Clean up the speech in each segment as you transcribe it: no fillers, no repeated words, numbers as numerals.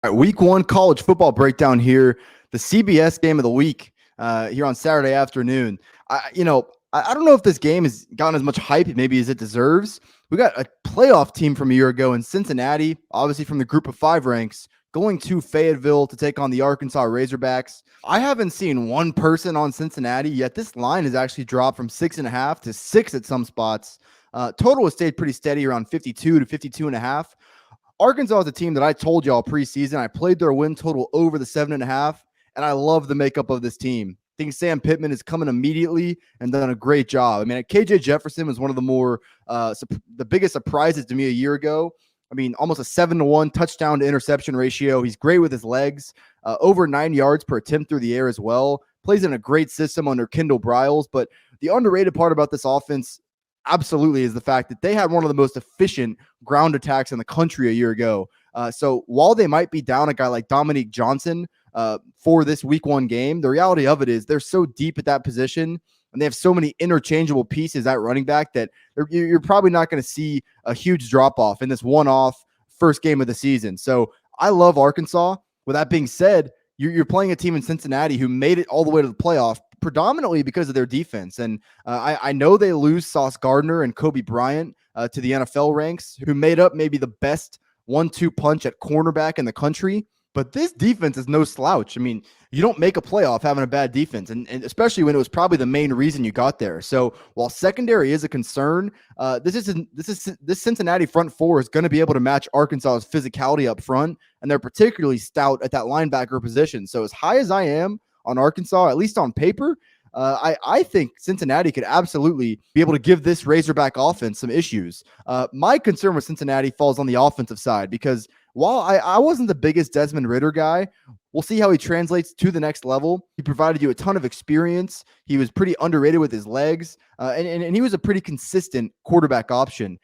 All right, week one college football breakdown here. The CBS game of the week here on Saturday afternoon. I don't know if this game has gotten as much hype maybe as it deserves. We got a playoff team from a year ago in Cincinnati, obviously from the group of five ranks, going to Fayetteville to take on the Arkansas Razorbacks. I haven't seen one person on Cincinnati yet. This line has actually dropped from 6.5 to 6 at some spots. Total has stayed pretty steady around 52 to 52.5. Arkansas is a team that I told y'all preseason. I played their win total over the 7.5, and I love the makeup of this team. I think Sam Pittman is coming immediately and done a great job. I mean, KJ Jefferson was one of the biggest surprises to me a year ago. I mean, almost a 7-to-1 touchdown to interception ratio. He's great with his legs, over 9 yards per attempt through the air as well. Plays in a great system under Kendall Briles. But the underrated part about this offense absolutely is the fact that they had one of the most efficient ground attacks in the country a year ago. So while they might be down a guy like Dominique Johnson for this week one game, the reality of it is they're so deep at that position and they have so many interchangeable pieces at running back that you're probably not going to see a huge drop off in this one-off first game of the season. So I love Arkansas. With that being said, you're playing a team in Cincinnati who made it all the way to the playoff predominantly because of their defense. And I know they lose Sauce Gardner and Kobe Bryant to the NFL ranks, who made up maybe the best 1-2 punch at cornerback in the country. But this defense is no slouch. I mean, you don't make a playoff having a bad defense, and especially when it was probably the main reason you got there. So while secondary is a concern, this Cincinnati front four is going to be able to match Arkansas's physicality up front, and they're particularly stout at that linebacker position. So as high as I am on Arkansas, at least on paper, I think Cincinnati could absolutely be able to give this Razorback offense some issues. My concern with Cincinnati falls on the offensive side because while I wasn't the biggest Desmond Ridder guy, we'll see how he translates to the next level. He provided you a ton of experience. He was pretty underrated with his legs, and he was a pretty consistent quarterback option.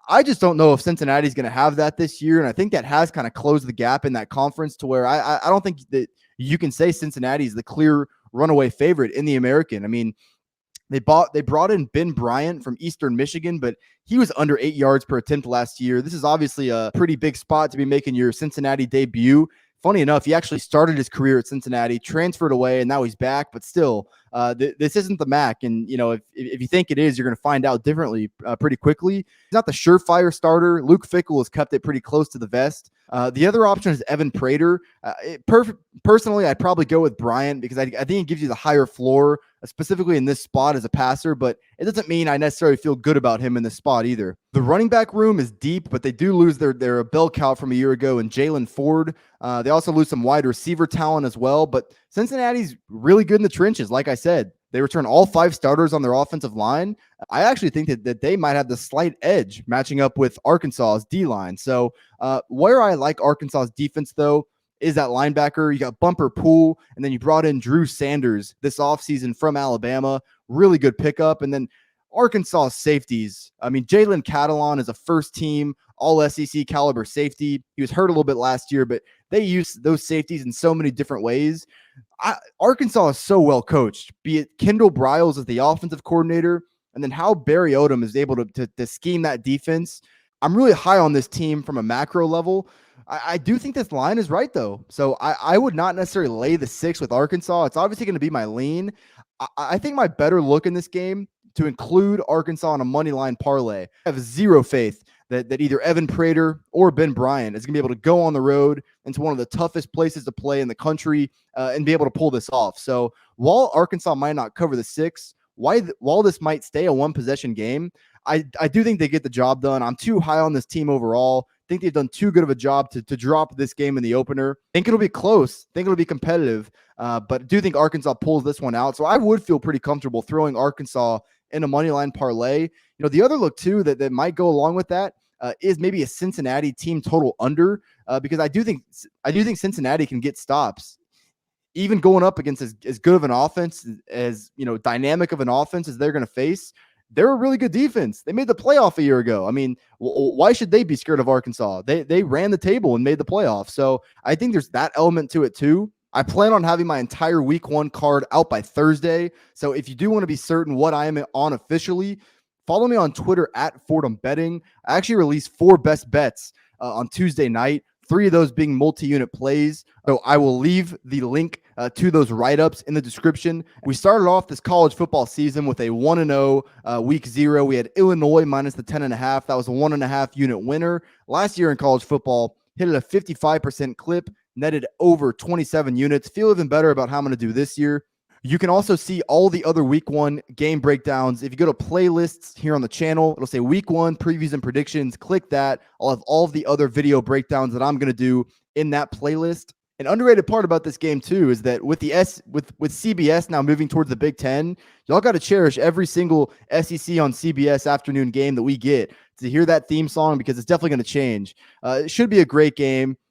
I just don't know if Cincinnati's going to have that this year, and I think that has kind of closed the gap in that conference to where I don't think that you can say Cincinnati is the clear runaway favorite in the American. I mean, they brought in Ben Bryant from Eastern Michigan, but he was under 8 yards per attempt last year. This is obviously a pretty big spot to be making your Cincinnati debut. Funny enough, he actually started his career at Cincinnati, transferred away, and now he's back. But still, this isn't the MAC. And, if you think it is, you're going to find out differently pretty quickly. He's not the surefire starter. Luke Fickell has kept it pretty close to the vest. The other option is Evan Prater. Personally, I'd probably go with Bryant because I think it gives you the higher floor, specifically in this spot as a passer, but it doesn't mean I necessarily feel good about him in this spot either. The running back room is deep, but they do lose their bell cow from a year ago in Jalen Ford. They also lose some wide receiver talent as well, but Cincinnati's really good in the trenches. Like I said, they return all 5 starters on their offensive line. I actually think that they might have the slight edge matching up with Arkansas's D-line. So where I like Arkansas's defense, though, is that linebacker. You got Bumper Pool, and then you brought in Drew Sanders this offseason from Alabama. Really good pickup. And then Arkansas safeties. I mean, Jalen Catalon is a first-team all-SEC caliber safety. He was hurt a little bit last year, but they use those safeties in so many different ways. Arkansas is so well coached, be it Kendall Briles as the offensive coordinator, and then how Barry Odom is able to scheme that defense. I'm really high on this team from a macro level. I do think this line is right, though. So I would not necessarily lay the 6 with Arkansas. It's obviously going to be my lean. I think my better look in this game to include Arkansas on a money line parlay. I have zero faith that either Evan Prater or Ben Bryant is going to be able to go on the road into one of the toughest places to play in the country and be able to pull this off. So while Arkansas might not cover the 6, while this might stay a one-possession game, I do think they get the job done. I'm too high on this team overall. I think they've done too good of a job to drop this game in the opener. I think it'll be close. I think it'll be competitive, but I do think Arkansas pulls this one out. So I would feel pretty comfortable throwing Arkansas in a money line parlay. The other look too that might go along with that is maybe a Cincinnati team total under, because I do think Cincinnati can get stops, even going up against as good of an offense as dynamic of an offense as they're going to face. They're a really good defense. They made the playoff a year ago. I mean, why should they be scared of Arkansas? They ran the table and made the playoff. So I think there's that element to it too. I plan on having my entire week 1 card out by Thursday. So if you do want to be certain what I am on officially, follow me on Twitter at Fordham Betting. I actually released 4 best bets on Tuesday night. 3 of those being multi-unit plays. So I will leave the link to those write-ups in the description. We started off this college football season with a 1-0 week 0. We had Illinois minus the 10.5. That was a 1.5 unit winner. Last year in college football, hit at a 55% clip, netted over 27 units. Feel even better about how I'm going to do this year. You can also see all the other week 1 game breakdowns. If you go to playlists here on the channel, it'll say week 1 previews and predictions. Click that. I'll have all of the other video breakdowns that I'm going to do in that playlist. An underrated part about this game too is that with CBS now moving towards the Big Ten, y'all got to cherish every single SEC on CBS afternoon game that we get to hear that theme song, because it's definitely going to change. It should be a great game.